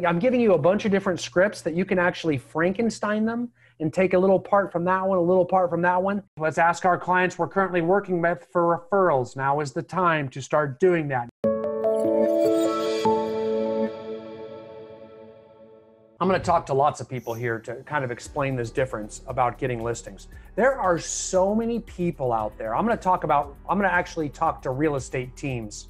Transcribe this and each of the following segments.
I'm giving you a bunch of different scripts that you can actually Frankenstein them and take a little part from that one, a little part from that one. Let's ask our clients we're currently working with for referrals. Now is the time to start doing that. I'm going to talk to lots of people here to kind of explain this difference about getting listings. There are so many people out there. I'm going to actually talk to real estate teams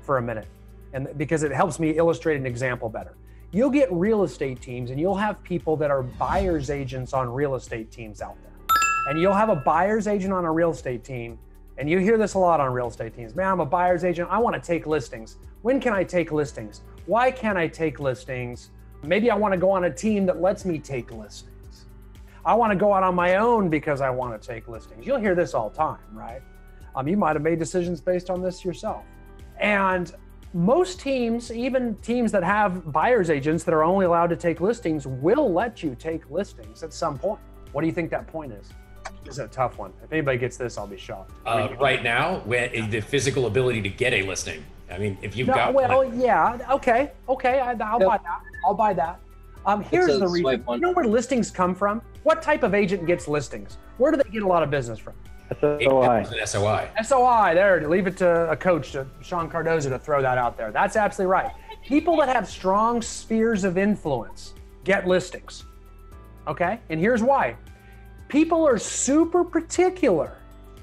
for a minute, and because it helps me illustrate an example better. You'll get real estate teams and you'll have people that are buyer's agents on real estate teams out there. And you'll have a buyer's agent on a real estate team, and you hear this a lot on real estate teams. Man, I'm a buyer's agent. I want to take listings. When can I take listings? Why can't I take listings? Maybe I want to go on a team that lets me take listings. I want to go out on my own because I want to take listings. You'll hear this all the time, right? You might have made decisions based on this yourself. And most teams, even teams that have buyer's agents that are only allowed to take listings, will let you take listings at some point. What do you think that point is? This is a tough one. If anybody gets this, I'll be shocked. Right now, the physical ability to get a listing. I mean, if you've got one. Yeah, okay, I'll buy that. I'll buy that. Here's the reason. You know where listings come from? What type of agent gets listings? Where do they get a lot of business from? SOI. SOI, there, leave it to a coach, to Sean Cardozo, to throw that out there. That's absolutely right. People that have strong spheres of influence get listings, okay? And here's why. People are super particular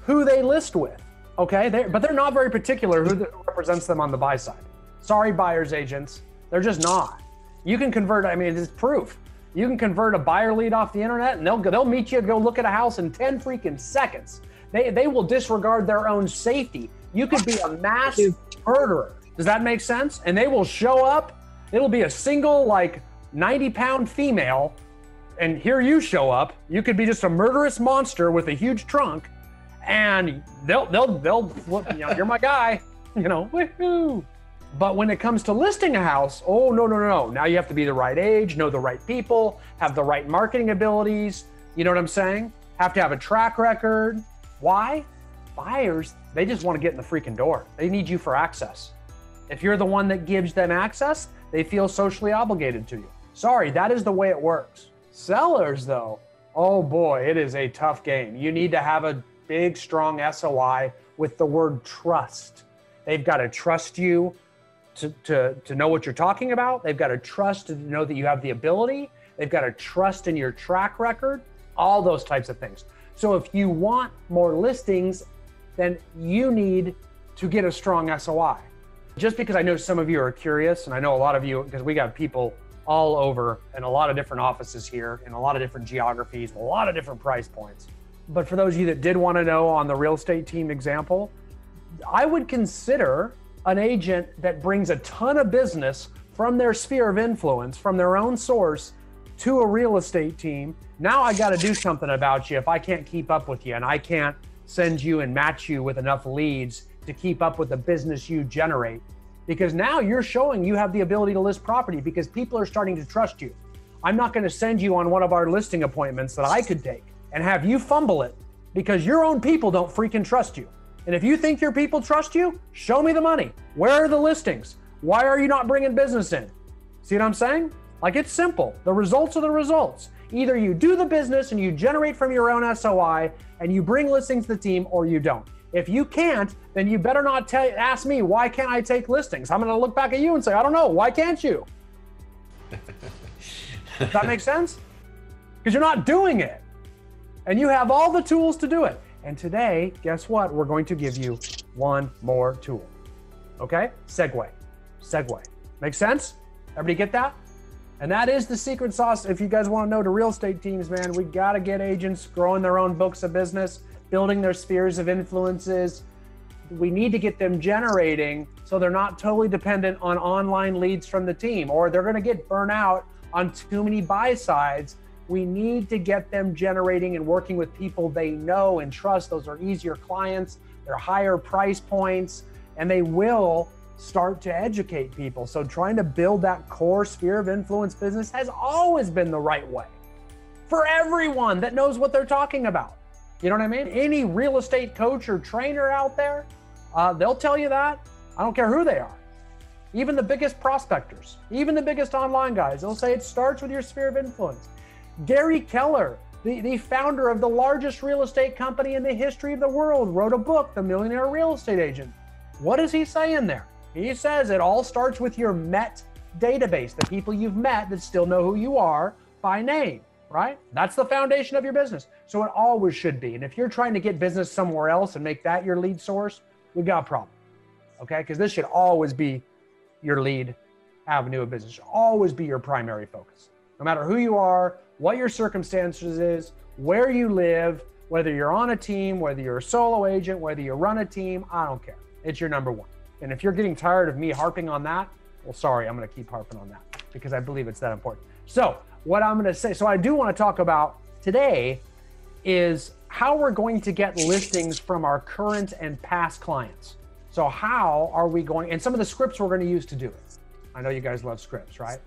who they list with, okay? But they're not very particular who represents them on the buy side. Sorry, buyer's agents, they're just not. You can convert, I mean, it's proof. You can convert a buyer lead off the internet and they'll meet you, go look at a house in 10 freaking seconds. They will disregard their own safety. You could be a mass murderer. Does that make sense? And they will show up. It'll be a single, like, 90-pound female, and here you show up. You could be just a murderous monster with a huge trunk, and they'll you know, you're my guy, you know, woohoo. But when it comes to listing a house, oh, no. Now you have to be the right age, know the right people, have the right marketing abilities. You know what I'm saying? Have to have a track record. Why? Buyers, they just want to get in the freaking door. They need you for access. If you're the one that gives them access, they feel socially obligated to you. Sorry, that is the way it works. Sellers, though, oh boy, it is a tough game. You need to have a big, strong SOI with the word trust. They've got to trust you to know what you're talking about. They've got to trust to know that you have the ability. They've got to trust in your track record, all those types of things. So if you want more listings, then you need to get a strong SOI. Just because I know some of you are curious, and I know a lot of you, because we got people all over in a lot of different offices here, in a lot of different geographies, a lot of different price points. But for those of you that did want to know on the real estate team example, I would consider an agent that brings a ton of business from their sphere of influence, from their own source, to a real estate team. Now I got to do something about you if I can't keep up with you, and I can't send you and match you with enough leads to keep up with the business you generate. Because now you're showing you have the ability to list property because people are starting to trust you. I'm not going to send you on one of our listing appointments that I could take and have you fumble it because your own people don't freaking trust you. And if you think your people trust you, show me the money. Where are the listings? Why are you not bringing business in? See what I'm saying? Like, it's simple. The results are the results. Either you do the business and you generate from your own SOI and you bring listings to the team, or you don't. If you can't, then you better not ask me, why can't I take listings? I'm going to look back at you and say, I don't know. Why can't you? Does that make sense? Because you're not doing it. And you have all the tools to do it. And today, guess what? We're going to give you one more tool. Okay? Segue. Make sense? Everybody get that? And that is the secret sauce. If you guys want to know, to real estate teams, man, we got to get agents growing their own books of business, building their spheres of influences. We need to get them generating so they're not totally dependent on online leads from the team, or they're going to get burnt out on too many buy sides. We need to get them generating and working with people they know and trust. Those are easier clients, they're higher price points, and they will start to educate people. So trying to build that core sphere of influence business has always been the right way for everyone that knows what they're talking about. You know what I mean? Any real estate coach or trainer out there, they'll tell you that. I don't care who they are. Even the biggest prospectors, even the biggest online guys, they'll say it starts with your sphere of influence. Gary Keller, the founder of the largest real estate company in the history of the world, wrote a book, The Millionaire Real Estate Agent. What does he say in there? He says it all starts with your MET database, the people you've met that still know who you are by name, right? That's the foundation of your business. So it always should be. And if you're trying to get business somewhere else and make that your lead source, we've got a problem, okay? Because this should always be your lead avenue of business, should always be your primary focus. No matter who you are, what your circumstances is, where you live, whether you're on a team, whether you're a solo agent, whether you run a team, I don't care. It's your number one. And if you're getting tired of me harping on that, well, sorry, I'm going to keep harping on that because I believe it's that important. So what I'm going to say, so I do want to talk about today is how we're going to get listings from our current and past clients. So how are we going, and some of the scripts we're going to use to do it. I know you guys love scripts, right?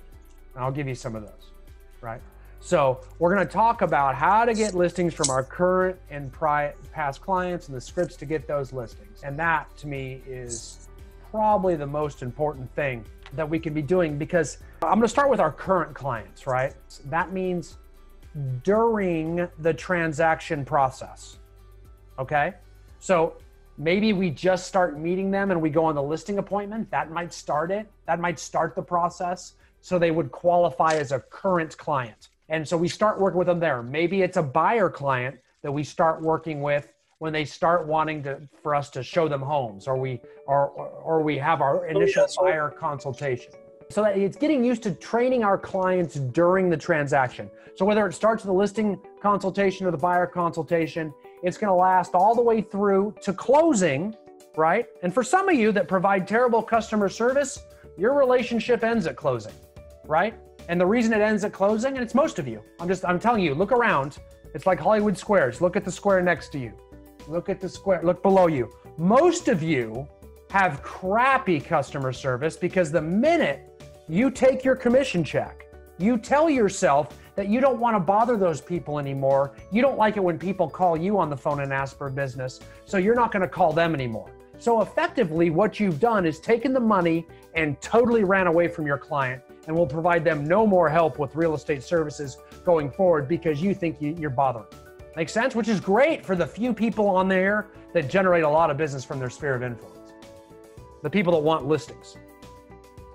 And I'll give you some of those, right? So we're going to talk about how to get listings from our current and past clients and the scripts to get those listings. And that to me is probably the most important thing that we can be doing, because I'm going to start with our current clients, right? That means during the transaction process, okay? So maybe we just start meeting them and we go on the listing appointment. That might start it. That might start the process. So they would qualify as a current client. And so we start working with them there. Maybe it's a buyer client that we start working with when they start wanting for us to show them homes, or we have our initial buyer consultation. So that it's getting used to training our clients during the transaction. So whether it starts with the listing consultation or the buyer consultation, it's going to last all the way through to closing, right? And for some of you that provide terrible customer service, your relationship ends at closing, right? And the reason it ends at closing, and it's most of you, I'm telling you, look around. It's like Hollywood squares. Look at the square next to you. Look at the square, look below you. Most of you have crappy customer service because the minute you take your commission check, you tell yourself that you don't want to bother those people anymore. You don't like it when people call you on the phone and ask for business, so you're not going to call them anymore. So effectively, what you've done is taken the money and totally ran away from your client, and will provide them no more help with real estate services going forward because you think you're bothering. Make sense? Which is great for the few people on there that generate a lot of business from their sphere of influence. The people that want listings.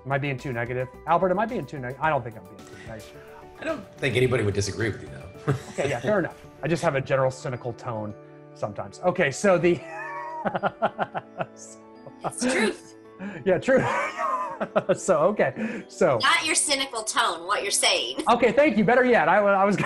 Am I being too negative? Albert, am I being too negative? I don't think I'm being too negative. I don't think anybody would disagree with you, though. Okay, yeah, fair enough. I just have a general cynical tone sometimes. Okay, so the... It's truth. Yeah, true. So, okay. So... Not your cynical tone, what you're saying. Okay, thank you. Better yet. I was...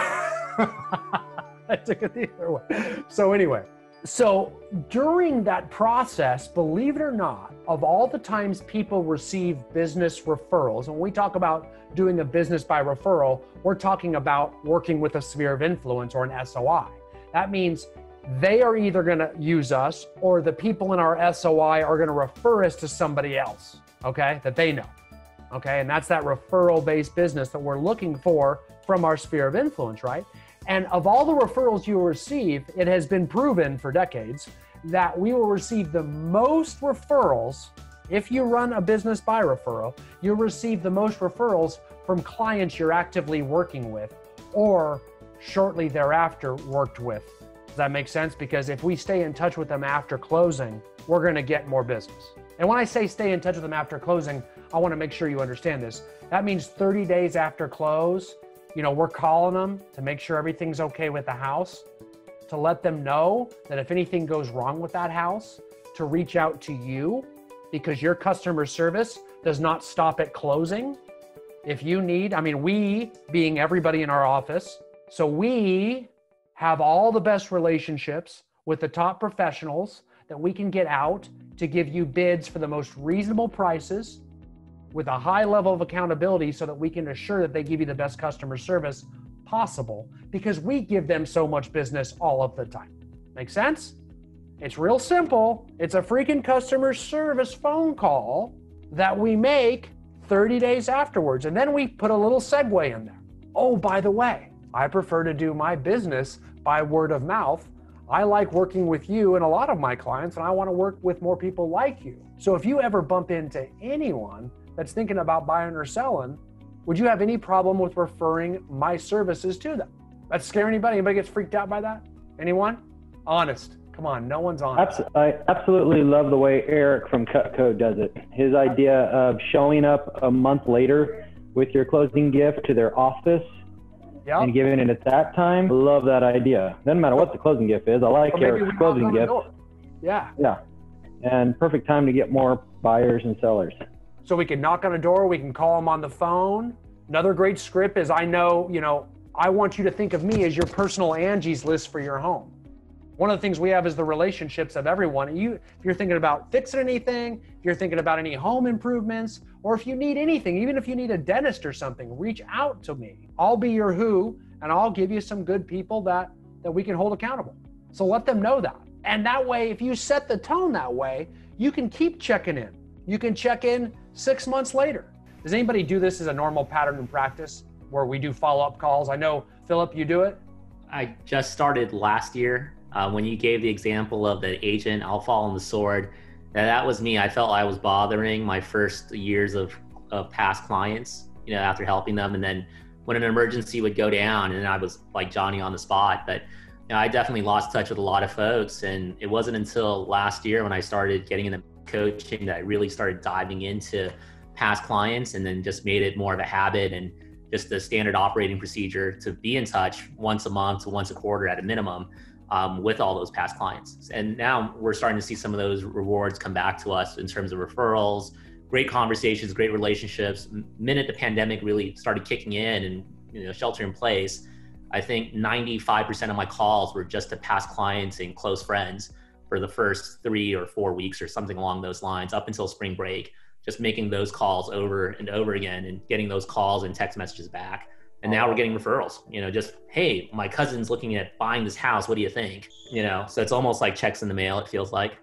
I took it the other way. So anyway, so during that process, believe it or not, of all the times people receive business referrals, and when we talk about doing a business by referral, we're talking about working with a sphere of influence or an SOI. That means they are either going to use us or the people in our SOI are going to refer us to somebody else, okay, that they know. Okay, and that's that referral-based business that we're looking for from our sphere of influence, right? And of all the referrals you will receive, it has been proven for decades that we will receive the most referrals. If you run a business by referral, you'll receive the most referrals from clients you're actively working with or shortly thereafter worked with. Does that make sense? Because if we stay in touch with them after closing, we're going to get more business. And when I say stay in touch with them after closing, I want to make sure you understand this. That means 30 days after close, we're calling them to make sure everything's okay with the house, to let them know that if anything goes wrong with that house, to reach out to you because your customer service does not stop at closing. If you need, we being everybody in our office, so we have all the best relationships with the top professionals that we can get out to give you bids for the most reasonable prices with a high level of accountability so that we can assure that they give you the best customer service possible because we give them so much business all of the time. Make sense? It's real simple. It's a freaking customer service phone call that we make 30 days afterwards. And then we put a little segue in there. Oh, by the way, I prefer to do my business by word of mouth. I like working with you and a lot of my clients, and I want to work with more people like you. So if you ever bump into anyone that's thinking about buying or selling, would you have any problem with referring my services to them? That scare anybody? Anybody gets freaked out by that? Anyone? Honest. Come on, no one's honest. I absolutely love the way Eric from Cut Code does it. His idea of showing up a month later with your closing gift to their office and giving it at that time. Love that idea. Doesn't matter what the closing gift is. I like Eric's closing gift. Yeah. Yeah. And perfect time to get more buyers and sellers. So we can knock on a door, we can call them on the phone. Another great script is I want you to think of me as your personal Angie's list for your home. One of the things we have is the relationships of everyone. If you're thinking about fixing anything, if you're thinking about any home improvements, or if you need anything, even if you need a dentist or something, reach out to me. I'll be your who, and I'll give you some good people that we can hold accountable. So let them know that. And that way, if you set the tone that way, you can keep checking in. You can check in 6 months later. Does anybody do this as a normal pattern in practice where we do follow-up calls? I know, Philip, you do it? I just started last year. When you gave the example of the agent, I'll fall on the sword. That was me. I felt I was bothering my first years of past clients, after helping them. And then when an emergency would go down, and I was like Johnny on the spot, but I definitely lost touch with a lot of folks. And it wasn't until last year when I started getting into coaching that I really started diving into past clients, and then just made it more of a habit and just the standard operating procedure to be in touch once a month to once a quarter at a minimum. With all those past clients. And now we're starting to see some of those rewards come back to us in terms of referrals, great conversations, great relationships. Minute the pandemic really started kicking in and shelter in place, I think 95% of my calls were just to past clients and close friends for the first 3 or 4 weeks or something along those lines up until spring break, just making those calls over and over again and getting those calls and text messages back. And now we're getting referrals, just, hey, my cousin's looking at buying this house. What do you think? So it's almost like checks in the mail, it feels like.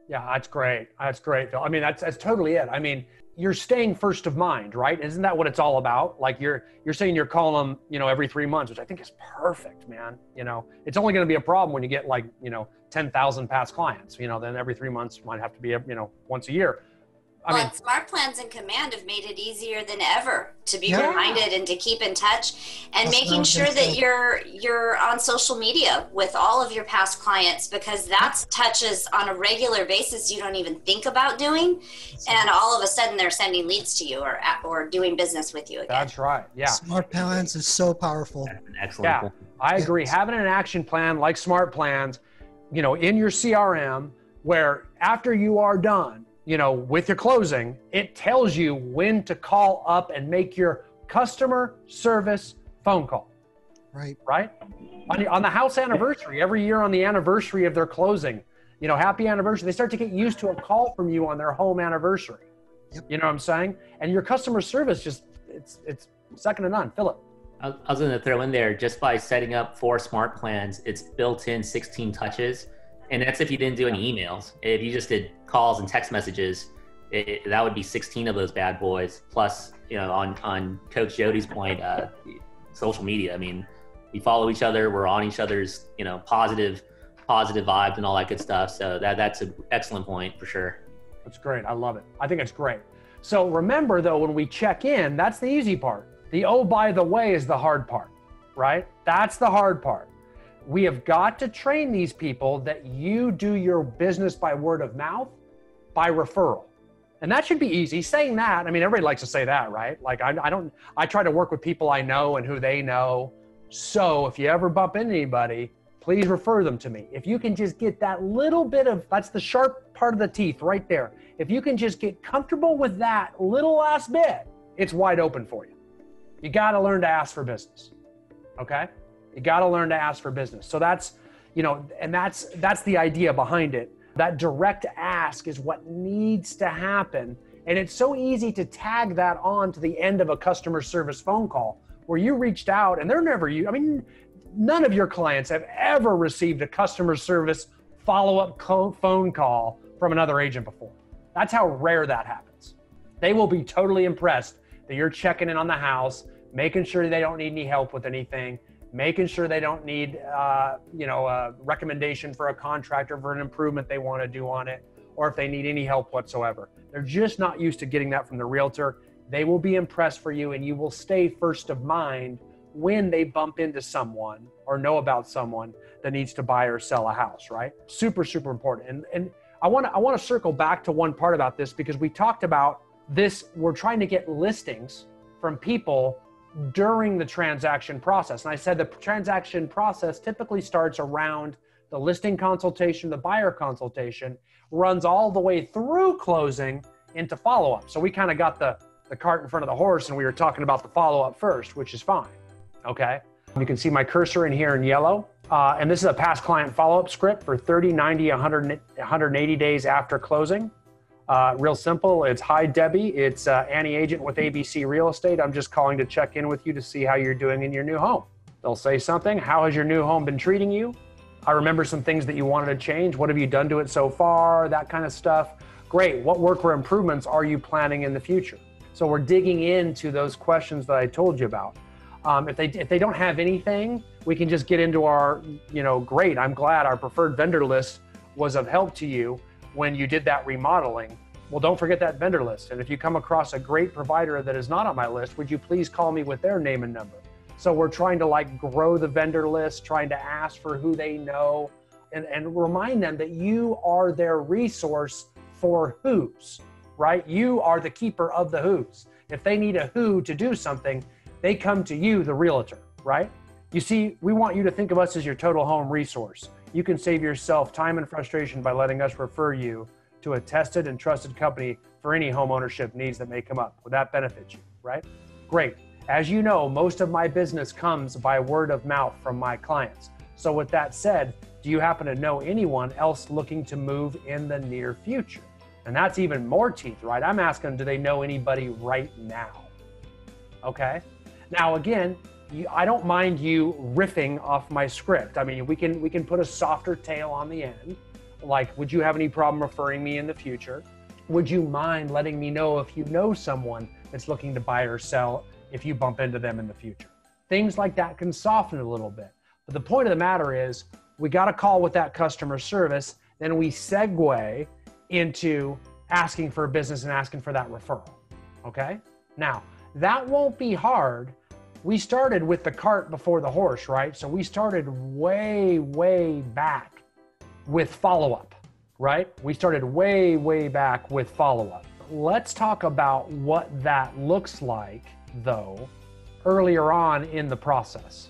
Yeah, that's great. That's great, Phil. I mean, that's totally it. I mean, you're staying first of mind, right? Isn't that what it's all about? Like you're saying you're calling them, every 3 months, which I think is perfect, man. It's only going to be a problem when you get 10,000 past clients, then every 3 months might have to be, once a year. And Smart Plans and Command have made it easier than ever to be reminded and to keep in touch, and making sure that you're on social media with all of your past clients, because that's touches on a regular basis you don't even think about doing, and all of a sudden they're sending leads to you or doing business with you again. That's right. Yeah. Smart Plans is so powerful. That's an excellent Yeah, point. I agree. Having an action plan like Smart Plans, in your CRM, where after you are done, with your closing, it tells you when to call up and make your customer service phone call. Right. Right? On the house anniversary, every year on the anniversary of their closing, happy anniversary, they start to get used to a call from you on their home anniversary. Yep. You know what I'm saying? And your customer service it's second to none. Philip. I was going to throw in there, just by setting up 4 Smart Plans, it's built in 16 touches. And that's if you didn't do any emails. If you just did calls and text messages, that would be 16 of those bad boys. Plus, on Coach Jody's point, social media. I mean, we follow each other. We're on each other's, positive vibes and all that good stuff. So that's an excellent point for sure. That's great. I love it. I think it's great. So remember, though, when we check in, that's the easy part. The oh, by the way is the hard part, right? That's the hard part. We have got to train these people that you do your business by word of mouth, by referral. And that should be easy. Saying that, I mean, everybody likes to say that, right? Like I try to work with people I know and who they know. So if you ever bump into anybody, please refer them to me. If you can just get that little bit that's the sharp part of the teeth right there. If you can just get comfortable with that little last bit, it's wide open for you. You got to learn to ask for business. Okay? You got to learn to ask for business. So that's, and that's the idea behind it. That direct ask is what needs to happen. And it's so easy to tag that on to the end of a customer service phone call where you reached out and none of your clients have ever received a customer service follow-up phone call from another agent before. That's how rare that happens. They will be totally impressed that you're checking in on the house, making sure they don't need any help with anything, making sure they don't need, a recommendation for a contractor for an improvement they want to do on it, or if they need any help whatsoever. They're just not used to getting that from the realtor. they will be impressed for you, and you will stay first of mind when they bump into someone or know about someone that needs to buy or sell a house, right? Super, super important. And I want to circle back to one part about this, because we talked about this. We're trying to get listings from people during the transaction process. And I said the transaction process typically starts around the listing consultation, the buyer consultation, runs all the way through closing into follow-up. So we kind of got the cart in front of the horse, and we were talking about the follow-up first, which is fine, okay? You can see my cursor in here in yellow. And this is a past client follow-up script for 30, 90, 180 days after closing. Real simple. It's, hi, Debbie. It's Annie Agent with ABC Real Estate. I'm just calling to check in with you to see how you're doing in your new home. They'll say something. How has your new home been treating you? I remember some things that you wanted to change. What have you done to it so far? That kind of stuff. Great. What work or improvements are you planning in the future? So we're digging into those questions that I told you about. If they don't have anything, we can just get into our, great, I'm glad our preferred vendor list was of help to you when you did that remodeling. Well, don't forget that vendor list. And if you come across a great provider that is not on my list, would you please call me with their name and number? So we're trying to grow the vendor list, trying to ask for who they know, and remind them that you are their resource for who's, right? You are the keeper of the who's. If they need a who to do something, they come to you, the realtor, right? You see, we want you to think of us as your total home resource. You can save yourself time and frustration by letting us refer you to a tested and trusted company for any home ownership needs that may come up. Would that benefit you, right? Great. As you know, most of my business comes by word of mouth from my clients. So with that said, do you happen to know anyone else looking to move in the near future? And that's even more teeth, right? I'm asking, do they know anybody right now? Okay. Now, again, I don't mind you riffing off my script. I mean, we can put a softer tail on the end. Like, would you have any problem referring me in the future? Would you mind letting me know if you know someone that's looking to buy or sell if you bump into them in the future? Things like that can soften it a little bit. But the point of the matter is, we got a call with that customer service, then we segue into asking for a business and asking for that referral, okay? Now, that won't be hard. We started with the cart before the horse, right? So we started way, way back with follow-up, right? We started way, way back with follow-up. Let's talk about what that looks like, though, earlier on in the process.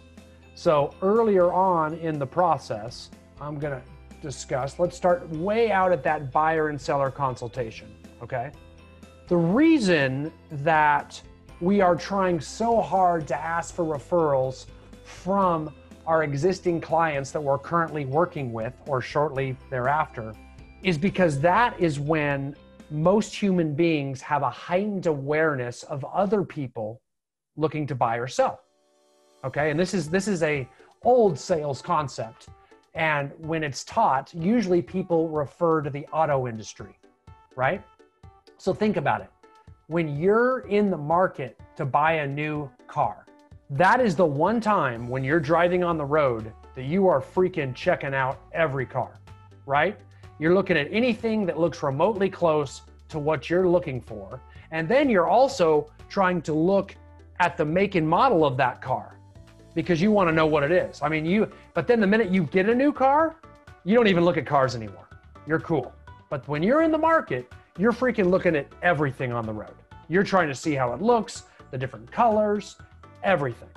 So earlier on in the process, I'm gonna discuss, let's start way out at that buyer and seller consultation, okay? The reason that we are trying so hard to ask for referrals from our existing clients that we're currently working with or shortly thereafter is because that is when most human beings have a heightened awareness of other people looking to buy or sell. Okay, and this is a old sales concept. And when it's taught, usually people refer to the auto industry, right? So think about it. When you're in the market to buy a new car, that is the one time when you're driving on the road that you are freaking checking out every car, right? You're looking at anything that looks remotely close to what you're looking for. And then you're also trying to look at the make and model of that car because you want to know what it is. I mean, but then the minute you get a new car, you don't even look at cars anymore. You're cool. But when you're in the market, you're freaking looking at everything on the road. You're trying to see how it looks, the different colors, everything.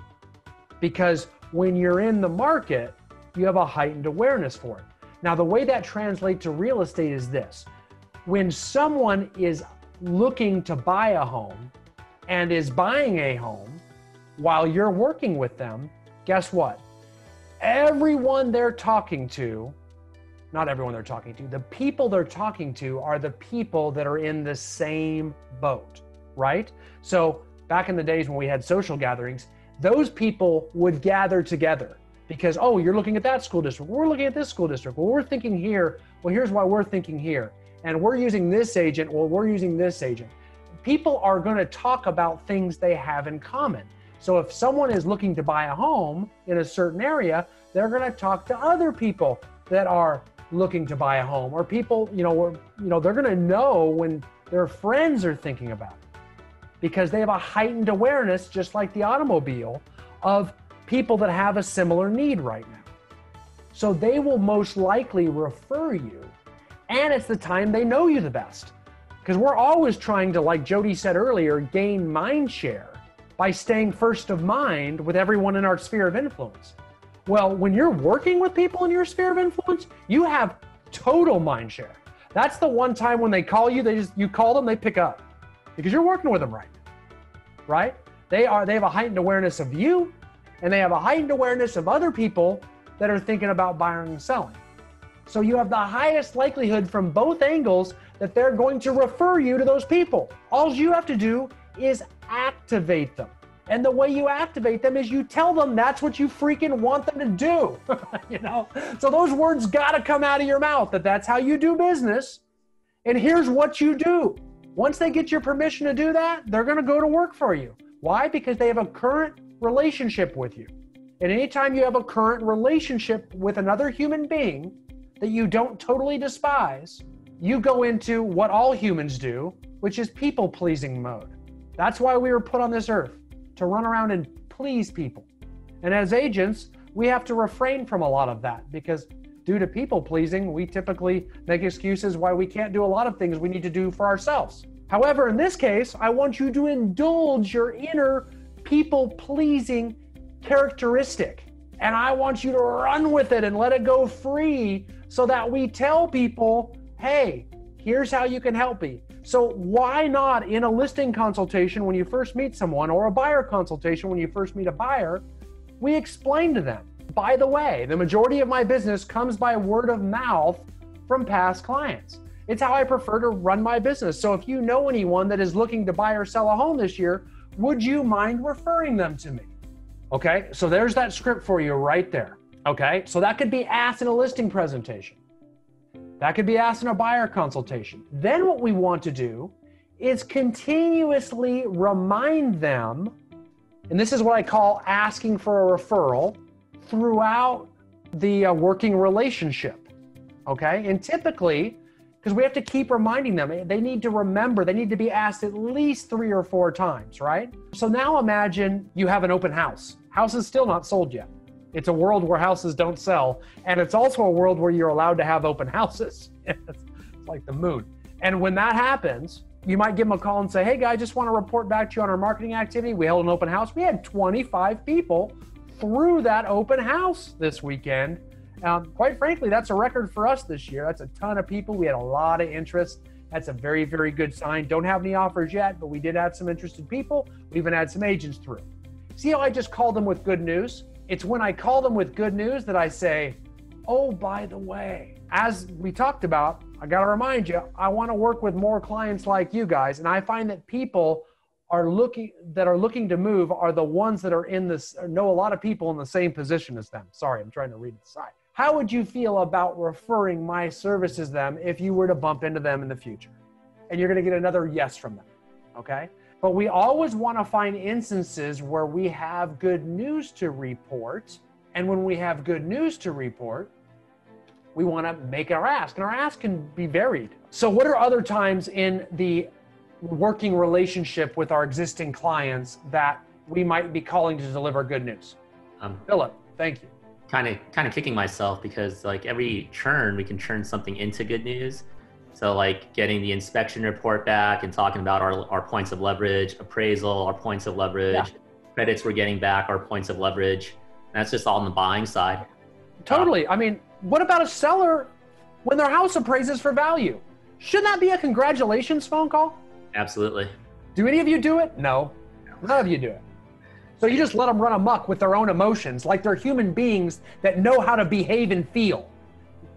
Because when you're in the market, you have a heightened awareness for it. Now, the way that translates to real estate is this. When someone is looking to buy a home and is buying a home while you're working with them, guess what? Everyone they're talking to, not everyone they're talking to, the people they're talking to are the people that are in the same boat, right? So back in the days when we had social gatherings, those people would gather together because, oh, you're looking at that school district. We're looking at this school district. Well, we're thinking here. Well, here's why we're thinking here. And we're using this agent. Well, we're using this agent. People are going to talk about things they have in common. So if someone is looking to buy a home in a certain area, they're going to talk to other people that are looking to buy a home, or people, they're going to know when their friends are thinking about it. because they have a heightened awareness, just like the automobile, of people that have a similar need right now. So they will most likely refer you, and it's the time they know you the best. Because we're always trying to, like Jody said earlier, gain mind share by staying first of mind with everyone in our sphere of influence. Well, when you're working with people in your sphere of influence, you have total mind share. That's the one time when they call you, you call them, they pick up because you're working with them right? They have a heightened awareness of you, and they have a heightened awareness of other people that are thinking about buying and selling. So you have the highest likelihood from both angles that they're going to refer you to those people. All you have to do is activate them. And the way you activate them is you tell them that's what you freaking want them to do. You know? So those words gotta come out of your mouth, that's how you do business. And here's what you do. Once they get your permission to do that, they're gonna go to work for you. Why? Because they have a current relationship with you. And anytime you have a current relationship with another human being that you don't totally despise, you go into what all humans do, which is people-pleasing mode. That's why we were put on this earth, to run around and please people. And as agents, we have to refrain from a lot of that because due to people-pleasing, we typically make excuses why we can't do a lot of things we need to do for ourselves. However, in this case, I want you to indulge your inner people-pleasing characteristic. And I want you to run with it and let it go free so that we tell people, hey, here's how you can help me. So why not in a listing consultation when you first meet someone, or a buyer consultation when you first meet a buyer, we explain to them, by the way, the majority of my business comes by word of mouth from past clients. It's how I prefer to run my business. So if you know anyone that is looking to buy or sell a home this year, would you mind referring them to me? Okay, so there's that script for you right there. Okay, so that could be asked in a listing presentation. That could be asked in a buyer consultation. Then what we want to do is continuously remind them, and this is what I call asking for a referral, throughout the working relationship. Okay, and typically, because we have to keep reminding them, they need to remember, they need to be asked at least 3 or 4 times, right? So now imagine you have an open house. House is still not sold yet. It's a world where houses don't sell. And it's also a world where you're allowed to have open houses. It's like the moon. And when that happens, you might give them a call and say, hey guy, I just want to report back to you on our marketing activity. We held an open house. We had 25 people through that open house this weekend. Quite frankly, that's a record for us this year. That's a ton of people. We had a lot of interest. That's a very, very good sign. Don't have any offers yet, but we did have some interested people. We even had some agents through. See how I just called them with good news? It's when I call them with good news that I say, oh, by the way, as we talked about, I got to remind you, I want to work with more clients like you guys. And I find that people are looking to move are the ones that are in this, know a lot of people in the same position as them. Sorry, I'm trying to read the side. How would you feel about referring my services to them if you were to bump into them in the future? And you're going to get another yes from them, okay? But we always want to find instances where we have good news to report. And when we have good news to report, we want to make our ask. And our ask can be varied. So what are other times in the working relationship with our existing clients that we might be calling to deliver good news? Philip, thank you. Kind of kicking myself because like every churn, we can churn something into good news. So like getting the inspection report back and talking about our points of leverage, appraisal, our points of leverage, credits we're getting back, our points of leverage. That's just all on the buying side. Totally. I mean, what about a seller when their house appraises for value? Shouldn't that be a congratulations phone call? Absolutely. Do any of you do it? No. None of you do it. So you just let them run amok with their own emotions like they're human beings that know how to behave and feel.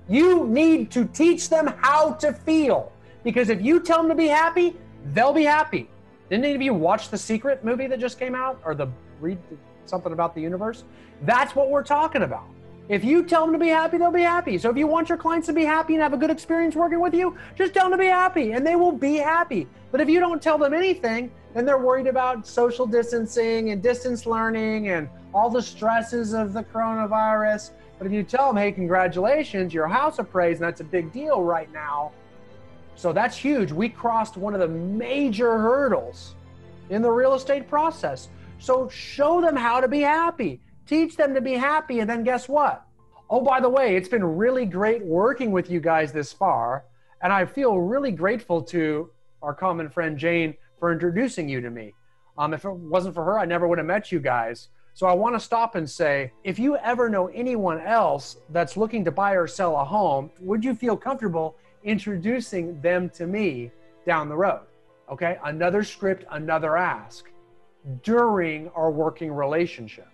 You need to teach them how to feel, because if you tell them to be happy, they'll be happy. Didn't any of you watch The Secret movie that just came out, or read something about the universe? That's what we're talking about. If you tell them to be happy, they'll be happy. So if you want your clients to be happy and have a good experience working with you, just tell them to be happy and they will be happy. But if you don't tell them anything, then they're worried about social distancing and distance learning and all the stresses of the coronavirus. But if you tell them, hey, congratulations, your house appraised, and that's a big deal right now. So that's huge. We crossed one of the major hurdles in the real estate process. So show them how to be happy, teach them to be happy, and then guess what? Oh, by the way, it's been really great working with you guys this far, and I feel really grateful to our common friend Jane for introducing you to me. If it wasn't for her, I never would have met you guys. So I want to stop and say, if you ever know anyone else that's looking to buy or sell a home, would you feel comfortable introducing them to me down the road? Okay, another script, another ask during our working relationship.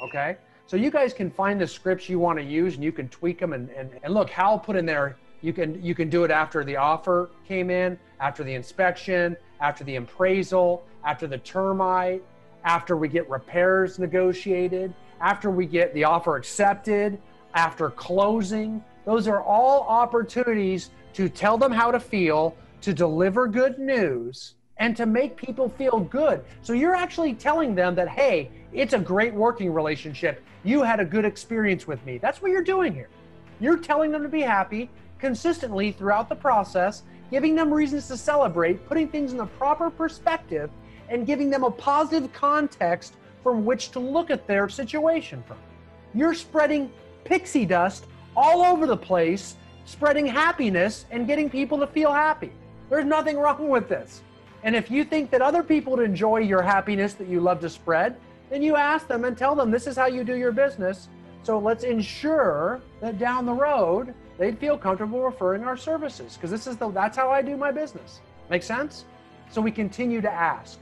Okay, so you guys can find the scripts you want to use and you can tweak them. And look, Hal put in there, you can do it after the offer came in, after the inspection, after the appraisal, after the termite, after we get repairs negotiated, after we get the offer accepted, after closing. Those are all opportunities to tell them how to feel, to deliver good news, and to make people feel good. So you're actually telling them that, hey, it's a great working relationship. You had a good experience with me. That's what you're doing here. You're telling them to be happy consistently throughout the process, giving them reasons to celebrate, putting things in the proper perspective, and giving them a positive context from which to look at their situation from. You're spreading pixie dust all over the place, spreading happiness and getting people to feel happy. There's nothing wrong with this. And if you think that other people would enjoy your happiness that you love to spread, then you ask them and tell them this is how you do your business. So let's ensure that down the road, they'd feel comfortable referring our services, because that's how I do my business. Make sense? So we continue to ask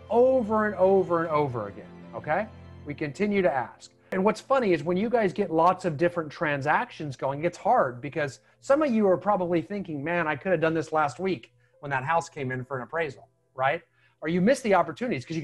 over and over and over again, okay? We continue to ask. And what's funny is when you guys get lots of different transactions going, it's hard because some of you are probably thinking, man, I could have done this last week when that house came in for an appraisal, right? Or you miss the opportunities because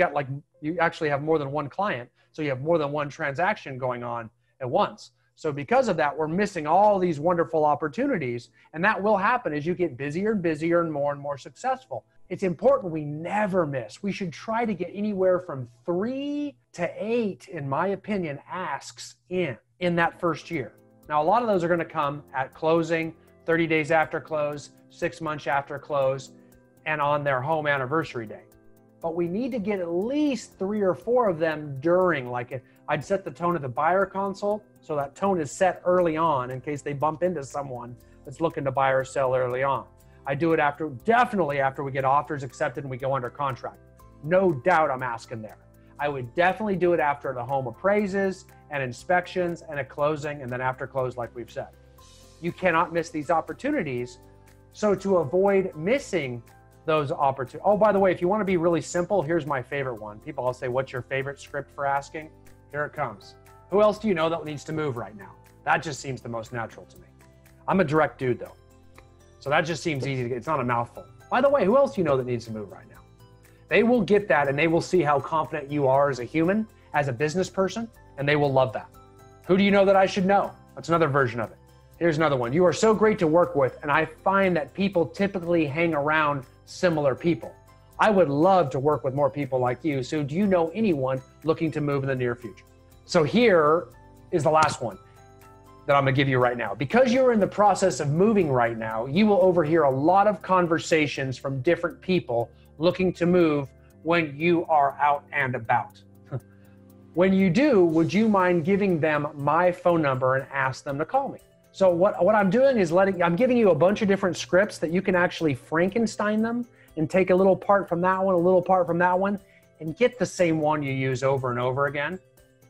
you actually have more than one client. So you have more than one transaction going on at once. So because of that, we're missing all these wonderful opportunities. And that will happen as you get busier and busier and more successful. It's important we never miss. We should try to get anywhere from 3 to 8, in my opinion, asks in that first year. Now, a lot of those are going to come at closing, 30 days after close, 6 months after close, and on their home anniversary day. But we need to get at least 3 or 4 of them during, I'd set the tone at the buyer consult, so that tone is set early on in case they bump into someone that's looking to buy or sell early on. I do it definitely after we get offers accepted and we go under contract. No doubt I'm asking there. I would definitely do it after the home appraises and inspections and a closing, and then after close, like we've said. You cannot miss these opportunities. So to avoid missing those opportunities, oh, by the way, if you want to be really simple, here's my favorite one. People all say, what's your favorite script for asking? Here it comes. Who else do you know that needs to move right now? That just seems the most natural to me. I'm a direct dude though. So that just seems easy to get. It's not a mouthful. By the way, who else do you know that needs to move right now? They will get that and they will see how confident you are as a human, as a business person, and they will love that. Who do you know that I should know? That's another version of it. Here's another one. You are so great to work with, and I find that people typically hang around similar people. I would love to work with more people like you. So do you know anyone looking to move in the near future? So here is the last one that I'm gonna give you right now. Because you're in the process of moving right now, you will overhear a lot of conversations from different people looking to move when you are out and about. When you do, would you mind giving them my phone number and ask them to call me? So what I'm doing is I'm giving you a bunch of different scripts that you can actually Frankenstein them and take a little part from that one, a little part from that one, and get the same one you use over and over again.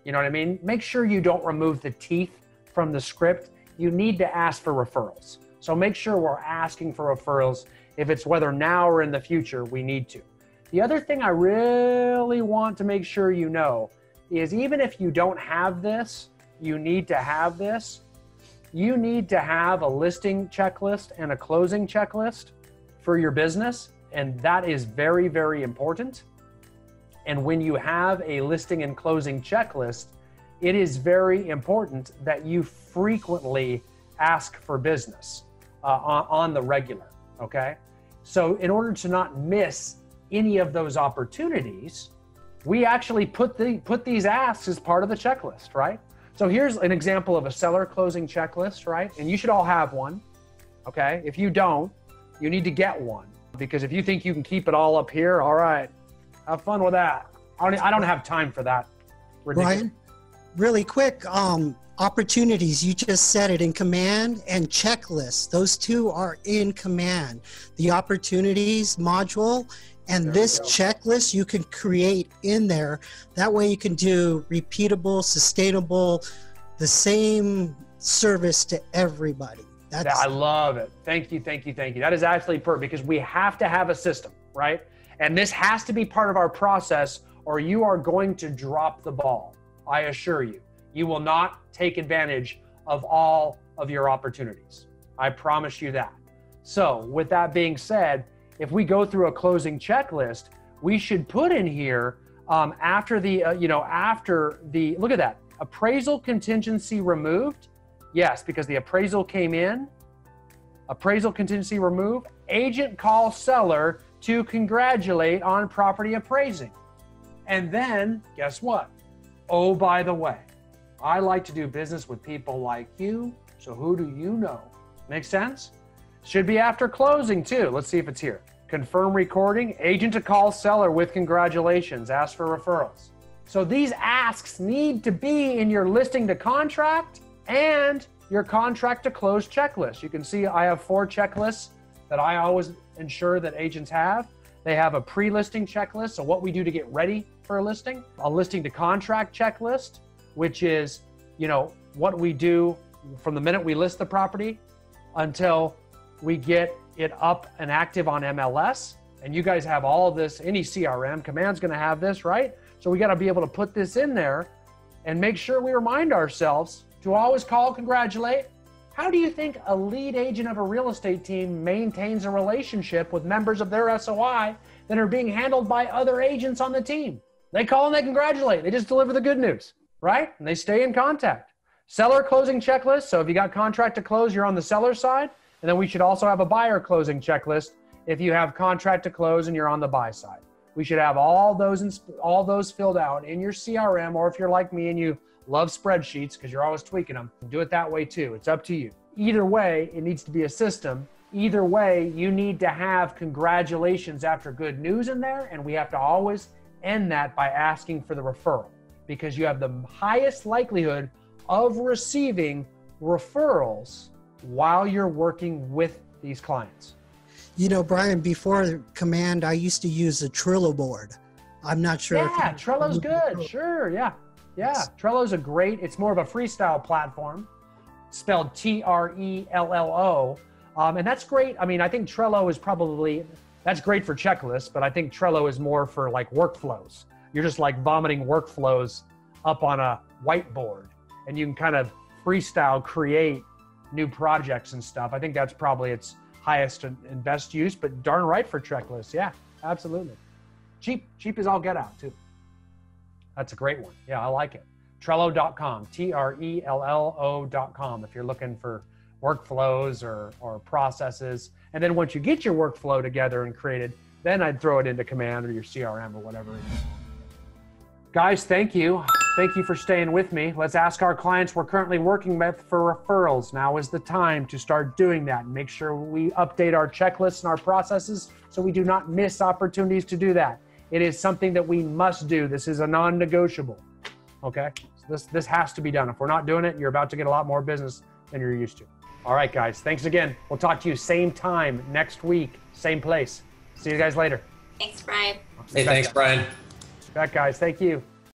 You know what I mean? Make sure you don't remove the teeth from the script. You need to ask for referrals. So make sure we're asking for referrals. If it's whether now or in the future, we need to. The other thing I really want to make sure you know is even if you don't have this, you need to have this. You need to have a listing checklist and a closing checklist for your business. And that is very, very important. And when you have a listing and closing checklist, it is very important that you frequently ask for business on the regular, okay? So in order to not miss any of those opportunities, we actually put these asks as part of the checklist, right? So here's an example of a seller closing checklist, right? And you should all have one, okay? If you don't, you need to get one, because if you think you can keep it all up here, all right, Have fun with that. I don't have time for that. Ridiculous. Brian, really quick, opportunities, you just said it, in command and checklist. Those two are in command. The opportunities module and this checklist you can create in there. That way you can do repeatable, sustainable, the same service to everybody. I love it. Thank you, thank you, thank you. That is actually perfect because we have to have a system, right? And this has to be part of our process or you are going to drop the ball. I assure you. You will not take advantage of all of your opportunities. I promise you that. So with that being said, if we go through a closing checklist, we should put in here after the, look at that, appraisal contingency removed. Yes, because the appraisal came in, appraisal contingency removed, agent calls seller to congratulate on property appraising. And then guess what? Oh, by the way, I like to do business with people like you. So who do you know? Make sense? Should be after closing too. Let's see if it's here. Confirm recording, agent to call seller with congratulations, ask for referrals. So these asks need to be in your listing to contract and your contract to close checklist. You can see I have 4 checklists that I always ensure that agents have. They have a pre-listing checklist, so what we do to get ready for a listing to contract checklist, which is, what we do from the minute we list the property until we get it up and active on MLS. And you guys have all of this, any CRM, Command's gonna have this, right? So we gotta be able to put this in there and make sure we remind ourselves to always call, congratulate. How do you think a lead agent of a real estate team maintains a relationship with members of their SOI that are being handled by other agents on the team? They call and they congratulate. They just deliver the good news, right? And they stay in contact. Seller closing checklist. So if you got contract to close, you're on the seller side. And then we should also have a buyer closing checklist if you have contract to close and you're on the buy side. We should have all those filled out in your CRM, or if you're like me and you love spreadsheets because you're always tweaking them, do it that way too. It's up to you. Either way, it needs to be a system. Either way, you need to have congratulations after good news in there, and we have to always end that by asking for the referral because you have the highest likelihood of receiving referrals while you're working with these clients. Brian, before Command, I used to use a Trello board. I'm not sure. Yeah, Trello's good. Sure, yeah. Yeah, Trello's it's more of a freestyle platform, spelled Trello. And that's great. I mean, I think Trello is that's great for checklists, but I think Trello is more for like workflows. You're just like vomiting workflows up on a whiteboard and you can kind of freestyle create new projects and stuff. I think that's probably its highest and best use, but darn right for checklists. Yeah, absolutely. Cheap as all get out too. That's a great one. Yeah, I like it. Trello.com, Trello.com if you're looking for workflows or processes. And then once you get your workflow together and created, then I'd throw it into Command or your CRM or whatever. Guys, thank you. Thank you for staying with me. Let's ask our clients we're currently working with for referrals. Now is the time to start doing that and make sure we update our checklists and our processes so we do not miss opportunities to do that. It is something that we must do. This is a non-negotiable, okay? So this has to be done. If we're not doing it, you're about to get a lot more business than you're used to. All right, guys, thanks again. We'll talk to you same time next week, same place. See you guys later. Thanks, Brian. Hey, thanks, Brian. Back, guys. Thank you.